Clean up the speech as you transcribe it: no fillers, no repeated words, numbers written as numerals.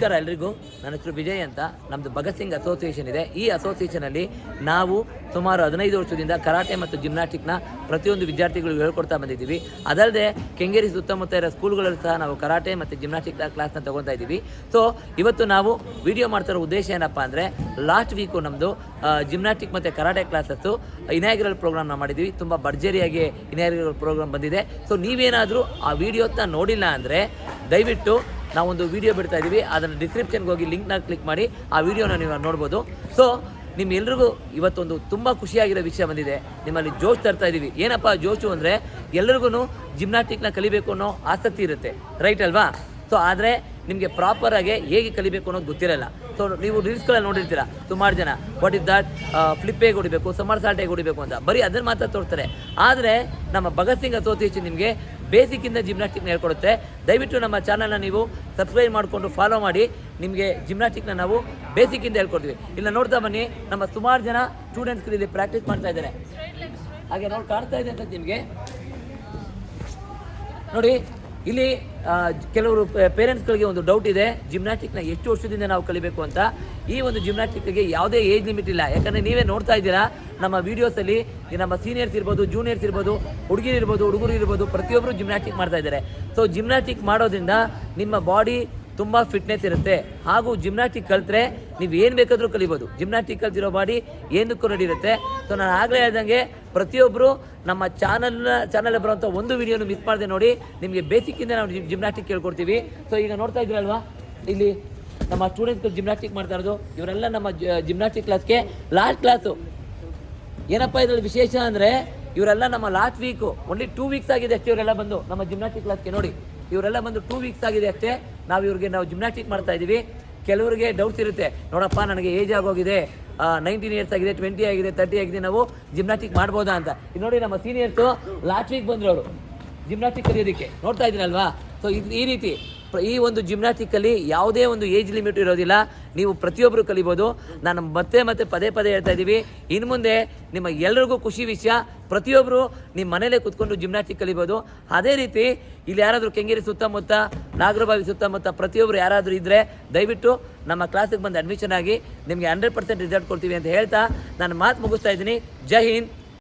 ನಮಸ್ಕಾರ ಎಲ್ರಿಗೂ. ನನ್ನ ಹೆಸರು ವಿಜಯ್ ಅಂತ. ನಮ್ಮದು ಭಗತ್ ಸಿಂಗ್ ಅಸೋಸಿಯೇಷನ್ ಇದೆ. ಈ ಅಸೋಸಿಯೇಷನಲ್ಲಿ ನಾವು ಸುಮಾರು 15 ವರ್ಷದಿಂದ ಕರಾಟೆ ಮತ್ತು ಜಿಮ್ನಾಸ್ಟಿಕ್ನ ಪ್ರತಿಯೊಂದು ವಿದ್ಯಾರ್ಥಿಗಳಿಗೂ ಹೇಳ್ಕೊಡ್ತಾ ಬಂದಿದ್ದೀವಿ. ಅದಲ್ಲದೆ ಕೆಂಗೇರಿ ಸುತ್ತಮುತ್ತ ಇರೋ ಸ್ಕೂಲ್ಗಳಲ್ಲಿ ಸಹ ನಾವು ಕರಾಟೆ ಮತ್ತು ಜಿಮ್ನಾಸ್ಟಿಕ್ ಕ್ಲಾಸ್ನ ತೊಗೊತಾ ಇದ್ದೀವಿ. ಸೊ ಇವತ್ತು ನಾವು ವಿಡಿಯೋ ಮಾಡ್ತಿರೋ ಉದ್ದೇಶ ಏನಪ್ಪ ಅಂದರೆ, ಲಾಸ್ಟ್ ವೀಕು ನಮ್ಮದು ಜಿಮ್ನಾಸ್ಟಿಕ್ ಮತ್ತು ಕರಾಟೆ ಕ್ಲಾಸಸ್ಸು ಇನಾಗ್ರಲ್ ಪ್ರೋಗ್ರಾಮ್ನ ಮಾಡಿದ್ದೀವಿ. ತುಂಬ ಭರ್ಜರಿಯಾಗಿ ಇನಾಗ್ರಲ್ ಪ್ರೋಗ್ರಾಮ್ ಬಂದಿದೆ. ಸೊ ನೀವೇನಾದರೂ ಆ ವಿಡಿಯೋನ ನೋಡಿಲ್ಲ ಅಂದರೆ ದಯವಿಟ್ಟು ನಾವೊಂದು ವಿಡಿಯೋ ಬಿಡ್ತಾ ಇದ್ದೀವಿ, ಅದನ್ನು ಡಿಸ್ಕ್ರಿಪ್ಷನ್ಗೆ ಹೋಗಿ ಲಿಂಕ್ನ ಕ್ಲಿಕ್ ಮಾಡಿ ಆ ವಿಡಿಯೋನ ನೀವು ನೋಡ್ಬೋದು. ಸೊ ನಿಮ್ಮೆಲ್ರಿಗೂ ಇವತ್ತೊಂದು ತುಂಬ ಖುಷಿಯಾಗಿರೋ ವಿಷಯ ಬಂದಿದೆ. ನಿಮ್ಮಲ್ಲಿ ಜೋಶ್ ತರ್ತಾ ಇದ್ದೀವಿ. ಏನಪ್ಪ ಜೋಶು ಅಂದರೆ, ಎಲ್ರಿಗೂ ಜಿಮ್ನಾಸ್ಟಿಕ್ನ ಕಲಿಬೇಕು ಅನ್ನೋ ಆಸಕ್ತಿ ಇರುತ್ತೆ, ರೈಟ್ ಅಲ್ವಾ? ಸೊ ಆದರೆ ನಿಮಗೆ ಪ್ರಾಪರಾಗಿ ಹೇಗೆ ಕಲಿಬೇಕು ಅನ್ನೋದು ಗೊತ್ತಿರಲ್ಲ. ಸೊ ನೀವು ರೀಲ್ಸ್ಗಳಲ್ಲಿ ನೋಡಿರ್ತೀರ ಸುಮಾರು ಜನ, ವಾಟ್ ಇಸ್ ದಟ್, ಫ್ಲಿಪ್ ಹೇಗೆ ಹೊಡಿಬೇಕು, ಸಮರ್ ಸಾಲ್ಟ್ ಹೇಗೆ ಹೊಡಿಬೇಕು ಅಂತ ಬರೀ ಅದನ್ನು ಮಾತ್ರ ತೋರಿಸ್ತಾರೆ. ಆದರೆ ನಮ್ಮ ಭಗತ್ ಸಿಂಗ್ ಅಸೋಸಿಯೇಷನ್ ನಿಮಗೆ ಬೇಸಿಕ್ಕಿಂದ ಜಿಮ್ನಾಸ್ಟಿಕ್ನ ಹೇಳ್ಕೊಡುತ್ತೆ. ದಯವಿಟ್ಟು ನಮ್ಮ ಚಾನಲ್ನ ನೀವು ಸಬ್ಸ್ಕ್ರೈಬ್ ಮಾಡಿಕೊಂಡು ಫಾಲೋ ಮಾಡಿ. ನಿಮಗೆ ಜಿಮ್ನಾಸ್ಟಿಕ್ನ ನಾವು ಬೇಸಿಕ್ಕಿಂದ ಹೇಳ್ಕೊಡ್ತೀವಿ. ಇಲ್ಲ ನೋಡ್ತಾ ಬನ್ನಿ, ನಮ್ಮ ಸುಮಾರು ಜನ ಸ್ಟೂಡೆಂಟ್ಸ್ಗಳು ಇಲ್ಲಿ ಪ್ರಾಕ್ಟೀಸ್ ಮಾಡ್ತಾ ಇದ್ದಾರೆ. ಹಾಗೆ ನೋಡಿ ಕಾಣ್ತಾ ಇದೆ ಅಂತ ನಿಮಗೆ ನೋಡಿ. ಇಲ್ಲಿ ಕೆಲವರು ಪೇರೆಂಟ್ಸ್ಗಳಿಗೆ ಒಂದು ಡೌಟ್ ಇದೆ, ಜಿಮ್ನಾಸ್ಟಿಕ್ನ ಎಷ್ಟು ವರ್ಷದಿಂದ ನಾವು ಕಲಿಬೇಕು ಅಂತ. ಈ ಒಂದು ಜಿಮ್ನಾಸ್ಟಿಕ್ಗೆ ಯಾವುದೇ ಏಜ್ ಲಿಮಿಟ್ ಇಲ್ಲ. ಯಾಕಂದರೆ ನೀವೇ ನೋಡ್ತಾ ಇದ್ದೀರಾ ನಮ್ಮ ವೀಡಿಯೋಸಲ್ಲಿ, ನಮ್ಮ ಸೀನಿಯರ್ಸ್ ಇರ್ಬೋದು, ಜೂನಿಯರ್ಸ್ ಇರ್ಬೋದು, ಹುಡುಗಿರು ಇರ್ಬೋದು, ಹುಡುಗರು ಇರ್ಬೋದು, ಪ್ರತಿಯೊಬ್ಬರು ಜಿಮ್ನಾಸ್ಟಿಕ್ ಮಾಡ್ತಾ ಇದ್ದಾರೆ. ಸೊ ಜಿಮ್ನಾಸ್ಟಿಕ್ ಮಾಡೋದ್ರಿಂದ ನಿಮ್ಮ ಬಾಡಿ ತುಂಬ ಫಿಟ್ನೆಸ್ ಇರುತ್ತೆ. ಹಾಗೂ ಜಿಮ್ನಾಸ್ಟಿಕ್ ಕಲಿತ್ರೆ ನೀವು ಏನು ಬೇಕಾದರೂ ಕಲಿಬೋದು. ಜಿಮ್ನಾಸ್ಟಿಕ್ ಕಲ್ತಿರೋ ಬಾಡಿ ಏನಕ್ಕೂ ನಡಿರುತ್ತೆ. ಸೊ ನಾನು ಆಗಲೇ ಹೇಳ್ದಂಗೆ ಪ್ರತಿಯೊಬ್ಬರು ನಮ್ಮ ಚಾನಲ್ ಬರುವಂಥ ಒಂದು ವಿಡಿಯೋನು ಮಿಸ್ ಮಾಡದೆ ನೋಡಿ. ನಿಮಗೆ ಬೇಸಿಕ್ಕಿಂದ ನಾವು ಜಿಮ್ನಾಸ್ಟಿಕ್ ಕೇಳ್ಕೊಡ್ತೀವಿ. ಸೊ ಈಗ ನೋಡ್ತಾ ಇದ್ದೀರಲ್ವಾ, ಇಲ್ಲಿ ನಮ್ಮ ಸ್ಟೂಡೆಂಟ್ಸ್ಗಳು ಜಿಮ್ನಾಸ್ಟಿಕ್ ಮಾಡ್ತಾ ಇರೋದು. ಇವರೆಲ್ಲ ನಮ್ಮ ಜಿಮ್ನಾಸ್ಟಿಕ್ ಕ್ಲಾಸ್ಗೆ ಲಾಸ್ಟ್ ಕ್ಲಾಸು. ಏನಪ್ಪ ಇದರಲ್ಲಿ ವಿಶೇಷ ಅಂದರೆ, ಇವರೆಲ್ಲ ನಮ್ಮ ಲಾಸ್ಟ್ ವೀಕು ಓನ್ಲಿ 2 ವೀಕ್ಸ್ ಆಗಿದೆ ಅಷ್ಟೇ ಇವರೆಲ್ಲ ಬಂದು ನಮ್ಮ ಜಿಮ್ನಾಸ್ಟಿಕ್ ಕ್ಲಾಸ್ಗೆ. ನೋಡಿ, ಇವರೆಲ್ಲ ಬಂದು 2 ವೀಕ್ಸ್ ಆಗಿದೆ ಅಷ್ಟೇ. ನಾವು ಜಿಮ್ನಾಸ್ಟಿಕ್ ಮಾಡ್ತಾ ಇದ್ದೀವಿ. ಕೆಲವರಿಗೆ ಡೌಟ್ಸ್ ಇರುತ್ತೆ, ನೋಡಪ್ಪ ನನಗೆ ಏಜ್ ಆಗೋಗಿದೆ, 19 ಇಯರ್ಸ್ ಆಗಿದೆ, 20 ಆಗಿದೆ, 30 ಆಗಿದೆ, ನಾವು ಜಿಮ್ನಾಸ್ಟಿಕ್ ಮಾಡ್ಬೋದಾ ಅಂತ. ಇದು ನೋಡಿ, ನಮ್ಮ ಸೀನಿಯರ್ಸು ಲಾಸ್ಟ್ ವೀಕ್ ಬಂದರು ಅವರು ಜಿಮ್ನಾಸ್ಟಿಕ್ ಕಲಿಯೋದಕ್ಕೆ. ನೋಡ್ತಾ ಇದ್ದೀರಲ್ವಾ? ಸೊ ಈ ರೀತಿ ಈ ಒಂದು ಜಿಮ್ನಾಸ್ಟಿಕ್ಕಲ್ಲಿ ಯಾವುದೇ ಒಂದು ಏಜ್ ಲಿಮಿಟ್ ಇರೋದಿಲ್ಲ. ನೀವು ಪ್ರತಿಯೊಬ್ಬರು ಕಲಿಬೋದು. ನಾನು ಮತ್ತೆ ಪದೇ ಹೇಳ್ತಾ ಇದ್ದೀವಿ, ಇನ್ನು ಮುಂದೆ ನಿಮ್ಮ ಎಲ್ರಿಗೂ ಖುಷಿ ವಿಷಯ, ಪ್ರತಿಯೊಬ್ಬರು ನಿಮ್ಮ ಮನೇಲೇ ಕೂತ್ಕೊಂಡು ಜಿಮ್ನಾಸ್ಟಿಕ್ ಕಲಿಬೋದು. ಅದೇ ರೀತಿ ಇಲ್ಲಿ ಯಾರಾದರೂ ಕೆಂಗೇರಿ ಸುತ್ತಮುತ್ತ, ನಾಗರಬಾವಿ ಸುತ್ತಮುತ್ತ ಪ್ರತಿಯೊಬ್ಬರು ಯಾರಾದರೂ ಇದ್ದರೆ ದಯವಿಟ್ಟು ನಮ್ಮ ಕ್ಲಾಸಿಗೆ ಬಂದು ಅಡ್ಮಿಷನ್ ಆಗಿ ನಿಮಗೆ 100% ರಿಸಲ್ಟ್ ಕೊಡ್ತೀವಿ ಅಂತ ಹೇಳ್ತಾ ನಾನು ಮಾತು ಮುಗಿಸ್ತಾ ಇದ್ದೀನಿ. ಜೈ ಹಿಂದ್.